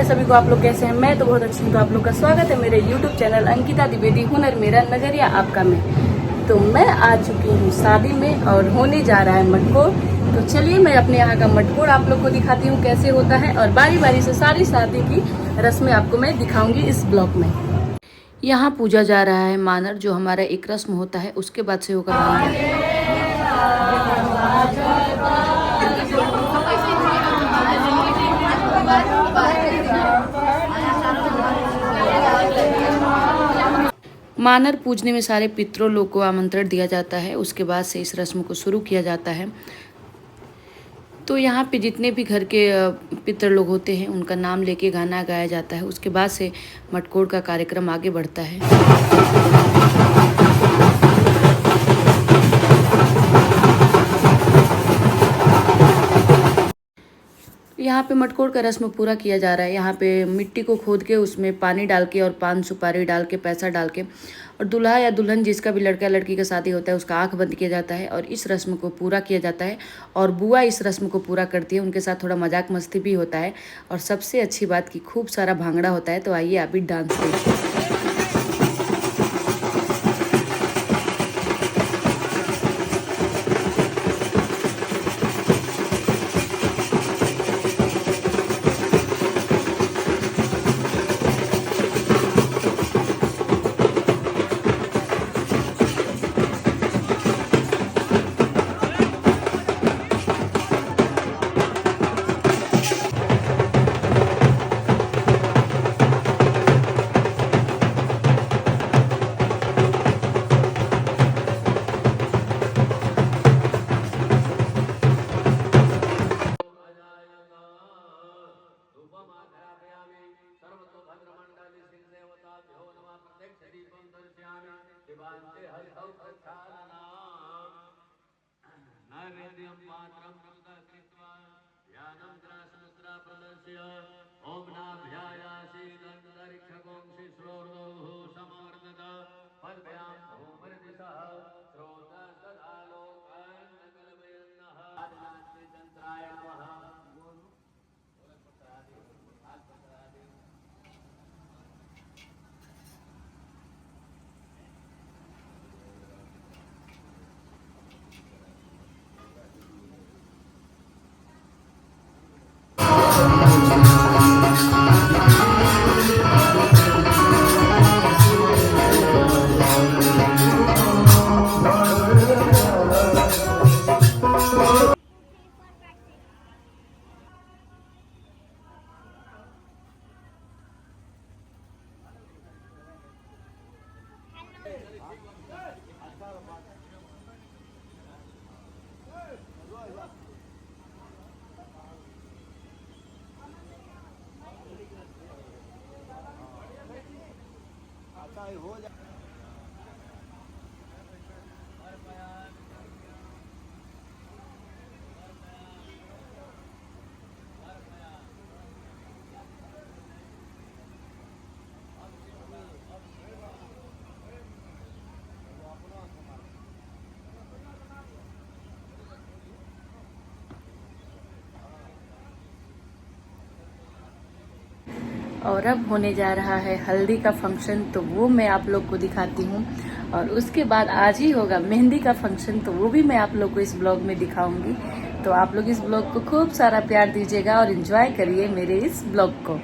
सभी को। आप लोग कैसे हैं? मैं तो बहुत अच्छी हूँ। तो आप लोग का स्वागत है मेरे यूट्यूब चैनल अंकिता द्विवेदी हुनर मेरा नजरिया आपका में। तो मैं आ चुकी हूँ शादी में और होने जा रहा है मटकोर। तो चलिए मैं अपने यहाँ का मटकोर आप लोग को दिखाती हूँ कैसे होता है, और बारी बारी से सारी शादी की रस्में आपको मैं दिखाऊंगी इस ब्लॉग में। यहाँ पूजा जा रहा है मानर, जो हमारा एक रस्म होता है, उसके बाद से होगा भांगड़ा। मानर पूजने में सारे पितरों लोग को आमंत्रण दिया जाता है। उसके बाद से इस रस्म को शुरू किया जाता है। तो यहाँ पे जितने भी घर के पितर लोग होते हैं उनका नाम लेके गाना गाया जाता है। उसके बाद से मटकोर का कार्यक्रम आगे बढ़ता है। यहाँ पे मटकोर का रस्म पूरा किया जा रहा है। यहाँ पे मिट्टी को खोद के उसमें पानी डाल के और पान सुपारी डाल के पैसा डाल के, और दूल्हा या दुल्हन जिसका भी लड़का लड़की का शादी होता है उसका आंख बंद किया जाता है और इस रस्म को पूरा किया जाता है। और बुआ इस रस्म को पूरा करती है, उनके साथ थोड़ा मजाक मस्ती भी होता है। और सबसे अच्छी बात कि खूब सारा भांगड़ा होता है। तो आइए आप भी डांस देखिए। और अब होने जा रहा है हल्दी का फंक्शन, तो वो मैं आप लोग को दिखाती हूँ। और उसके बाद आज ही होगा मेहंदी का फंक्शन, तो वो भी मैं आप लोग को इस ब्लॉग में दिखाऊंगी। तो आप लोग इस ब्लॉग को खूब सारा प्यार दीजिएगा और एंजॉय करिए मेरे इस ब्लॉग को।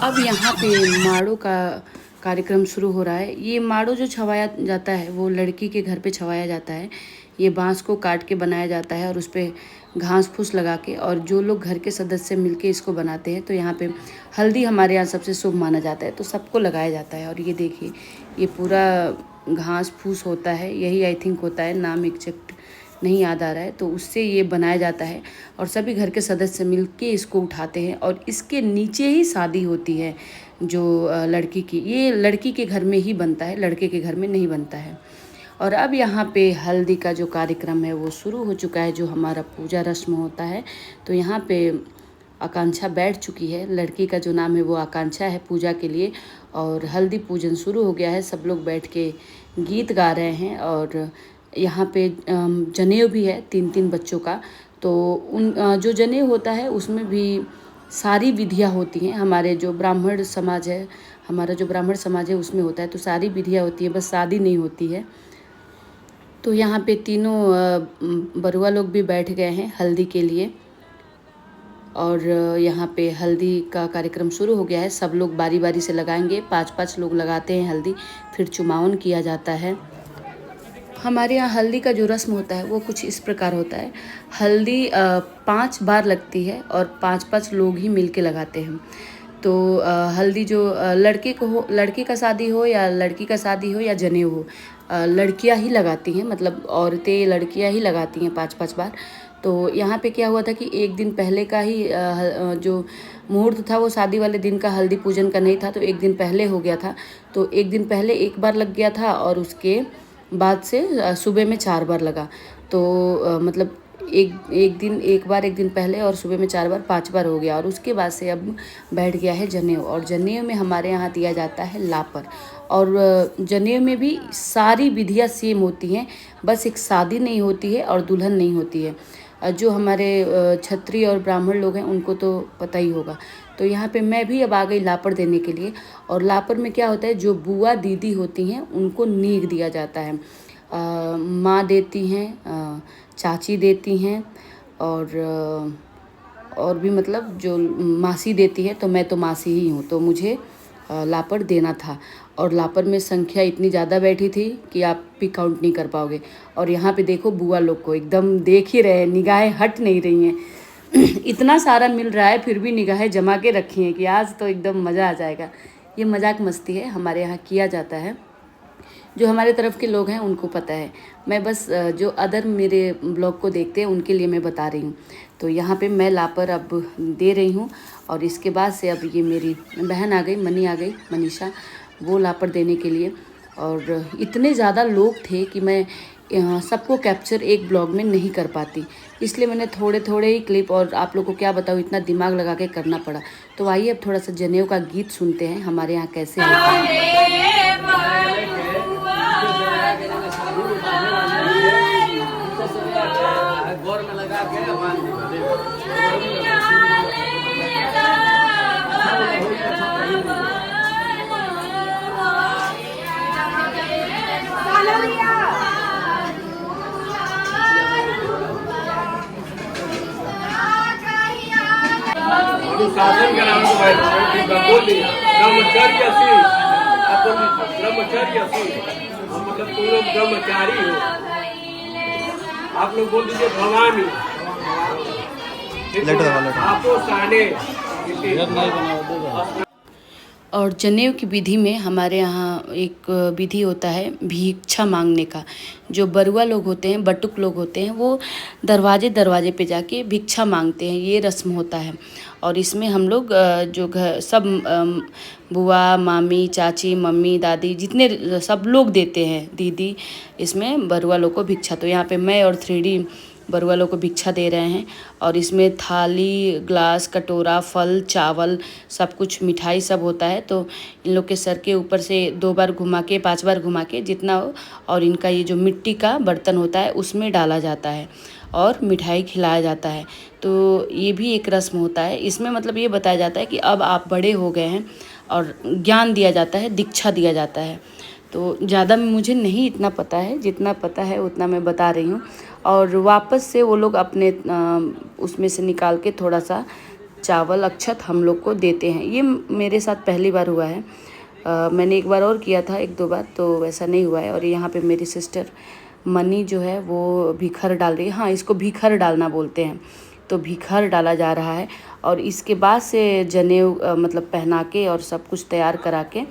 अब यहाँ पे माड़ों का कार्यक्रम शुरू हो रहा है। ये माड़ो जो छवाया जाता है वो लड़की के घर पे छवाया जाता है। ये बांस को काट के बनाया जाता है और उस पर घास फूस लगा के, और जो लोग घर के सदस्य मिलके इसको बनाते हैं। तो यहाँ पे हल्दी हमारे यहाँ सबसे शुभ माना जाता है, तो सबको लगाया जाता है। और ये देखिए, ये पूरा घास फूस होता है, यही आई थिंक होता है, नाम एग्जैक्ट नहीं याद आ रहा है। तो उससे ये बनाया जाता है और सभी घर के सदस्य मिलके इसको उठाते हैं। और इसके नीचे ही शादी होती है जो लड़की की, ये लड़की के घर में ही बनता है, लड़के के घर में नहीं बनता है। और अब यहाँ पे हल्दी का जो कार्यक्रम है वो शुरू हो चुका है, जो हमारा पूजा रस्म होता है। तो यहाँ पे आकांक्षा बैठ चुकी है, लड़की का जो नाम है वो आकांक्षा है पूजा के लिए। और हल्दी पूजन शुरू हो गया है, सब लोग बैठ के गीत गा रहे हैं। और यहाँ पे जनेऊ भी है 3-3 बच्चों का। तो उन जो जनेऊ होता है उसमें भी सारी विधियाँ होती हैं। हमारे जो ब्राह्मण समाज है, हमारा जो ब्राह्मण समाज है उसमें होता है, तो सारी विधियाँ होती हैं, बस शादी नहीं होती है। तो यहाँ पे तीनों बरुआ लोग भी बैठ गए हैं हल्दी के लिए। और यहाँ पे हल्दी का कार्यक्रम शुरू हो गया है, सब लोग बारी बारी से लगाएंगे, 5-5 लोग लगाते हैं हल्दी, फिर चुमावन किया जाता है। हमारे यहाँ हल्दी का जो रस्म होता है वो कुछ इस प्रकार होता है। हल्दी 5 बार लगती है और 5-5 लोग ही मिल के लगाते हैं। तो हल्दी जो लड़के को हो, लड़के का शादी हो या लड़की का शादी हो या जनेऊ हो, लड़कियां ही लगाती हैं, मतलब औरतें लड़कियां ही लगाती हैं 5-5 बार। तो यहाँ पे क्या हुआ था कि एक दिन पहले का ही जो मुहूर्त था वो शादी वाले दिन का हल्दी पूजन का नहीं था, तो एक दिन पहले हो गया था। तो एक दिन पहले एक बार लग गया था और उसके बाद से सुबह में 4 बार लगा। तो मतलब एक दिन पहले और सुबह में 4 बार, 5 बार हो गया। और उसके बाद से अब बैठ गया है जनेऊ। और जनेऊ में हमारे यहाँ दिया जाता है लापर। और जनेऊ में भी सारी विधियाँ सेम होती हैं, बस एक शादी नहीं होती है और दुल्हन नहीं होती है। जो हमारे क्षत्रिय और ब्राह्मण लोग हैं उनको तो पता ही होगा। तो यहाँ पे मैं भी अब आ गई लापर देने के लिए। और लापर में क्या होता है, जो बुआ दीदी होती हैं उनको नीक दिया जाता है। माँ देती हैं, चाची देती हैं, और भी मतलब जो मासी देती है। तो मैं तो मासी ही हूँ, तो मुझे लापर देना था। और लापर में संख्या इतनी ज़्यादा बैठी थी कि आप भी काउंट नहीं कर पाओगे। और यहाँ पे देखो बुआ लोग को एकदम देख ही रहे हैं, निगाहें हट नहीं रही हैं। इतना सारा मिल रहा है फिर भी निगाहें जमा के रखी हैं कि आज तो एकदम मज़ा आ जाएगा। ये मजाक मस्ती है, हमारे यहाँ किया जाता है। जो हमारे तरफ के लोग हैं उनको पता है, मैं बस जो अदर मेरे ब्लॉग को देखते हैं उनके लिए मैं बता रही हूँ। तो यहाँ पे मैं लापर अब दे रही हूँ। और इसके बाद से अब ये मेरी बहन आ गई, मनी आ गई, मनीषा, वो लापर देने के लिए। और इतने ज़्यादा लोग थे कि मैं सबको कैप्चर एक ब्लॉग में नहीं कर पाती, इसलिए मैंने थोड़े थोड़े ही क्लिप, और आप लोग को क्या बताऊँ, इतना दिमाग लगा के करना पड़ा। तो आइए अब थोड़ा सा जनेऊ का गीत सुनते हैं हमारे यहाँ कैसे होता है। शासन के नाम से ब्रह्मचर्य मतलब तुम लोग ब्रह्मचारी हो, आप लोग बोल दीजिए भवानी। आपो साने और जनेऊ की विधि में हमारे यहाँ एक विधि होता है भिक्षा मांगने का। जो बरुआ लोग होते हैं, बटुक लोग होते हैं, वो दरवाजे दरवाजे पे जाके भिक्षा मांगते हैं, ये रस्म होता है। और इसमें हम लोग जो घर सब बुआ, मामी, चाची, मम्मी, दादी, जितने सब लोग देते हैं, दीदी, इसमें बरुआ लोग को भिक्षा। तो यहाँ पे मैं और 3D बरुआ लोग को भिक्षा दे रहे हैं। और इसमें थाली, ग्लास, कटोरा, फल, चावल, सब कुछ, मिठाई सब होता है। तो इन लोग के सर के ऊपर से 2 बार घुमा के, 5 बार घुमा के, जितना हो, और इनका ये जो मिट्टी का बर्तन होता है उसमें डाला जाता है और मिठाई खिलाया जाता है। तो ये भी एक रस्म होता है। इसमें मतलब ये बताया जाता है कि अब आप बड़े हो गए हैं, और ज्ञान दिया जाता है, दीक्षा दिया जाता है। तो ज़्यादा मुझे नहीं इतना पता है, जितना पता है उतना मैं बता रही हूँ। और वापस से वो लोग अपने उसमें से निकाल के थोड़ा सा चावल अक्षत हम लोग को देते हैं। ये मेरे साथ पहली बार हुआ है। मैंने एक बार और किया था, 1-2 बार, तो वैसा नहीं हुआ है। और यहाँ पे मेरी सिस्टर मनी जो है वो भीखर डाल रही है। हाँ, इसको भीखर डालना बोलते हैं। तो भीखर डाला जा रहा है और इसके बाद से जनेऊ मतलब पहना के और सब कुछ तैयार करा के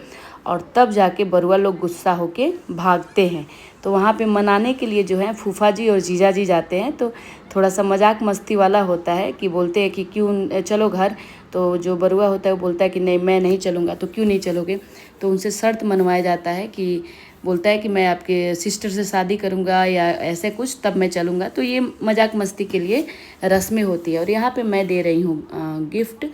और तब जाके बरुआ लोग गुस्सा होके भागते हैं। तो वहाँ पे मनाने के लिए जो है फूफा जी और जीजा जी जाते हैं। तो थोड़ा सा मजाक मस्ती वाला होता है कि बोलते हैं कि क्यों चलो घर। तो जो बरुआ होता है वो बोलता है कि नहीं मैं नहीं चलूँगा। तो क्यों नहीं चलोगे? तो उनसे शर्त मनवाया जाता है कि बोलता है कि मैं आपके सिस्टर से शादी करूँगा या ऐसे कुछ, तब मैं चलूँगा। तो ये मजाक मस्ती के लिए रस्में होती है। और यहाँ पे मैं दे रही हूँ गिफ्ट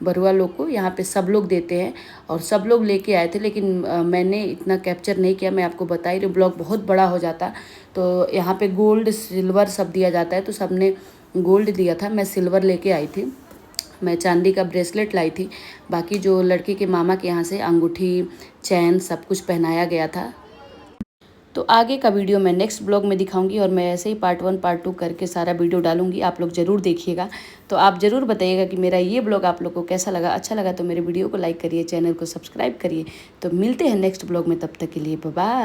बरुआ लोग को। यहाँ पे सब लोग देते हैं और सब लोग लेके आए थे, लेकिन मैंने इतना कैप्चर नहीं किया। मैं आपको बता ही रही हूँ, ब्लॉग बहुत बड़ा हो जाता। तो यहाँ पे गोल्ड सिल्वर सब दिया जाता है। तो सब ने गोल्ड दिया था, मैं सिल्वर लेके आई थी। मैं चांदी का ब्रेसलेट लाई थी। बाकी जो लड़की के मामा के यहाँ से अंगूठी, चैन सब कुछ पहनाया गया था। तो आगे का वीडियो मैं नेक्स्ट ब्लॉग में दिखाऊंगी और मैं ऐसे ही पार्ट 1 पार्ट 2 करके सारा वीडियो डालूंगी। आप लोग ज़रूर देखिएगा। तो आप ज़रूर बताइएगा कि मेरा ये ब्लॉग आप लोग को कैसा लगा। अच्छा लगा तो मेरे वीडियो को लाइक करिए, चैनल को सब्सक्राइब करिए। तो मिलते हैं नेक्स्ट ब्लॉग में, तब तक के लिए बाय बाय।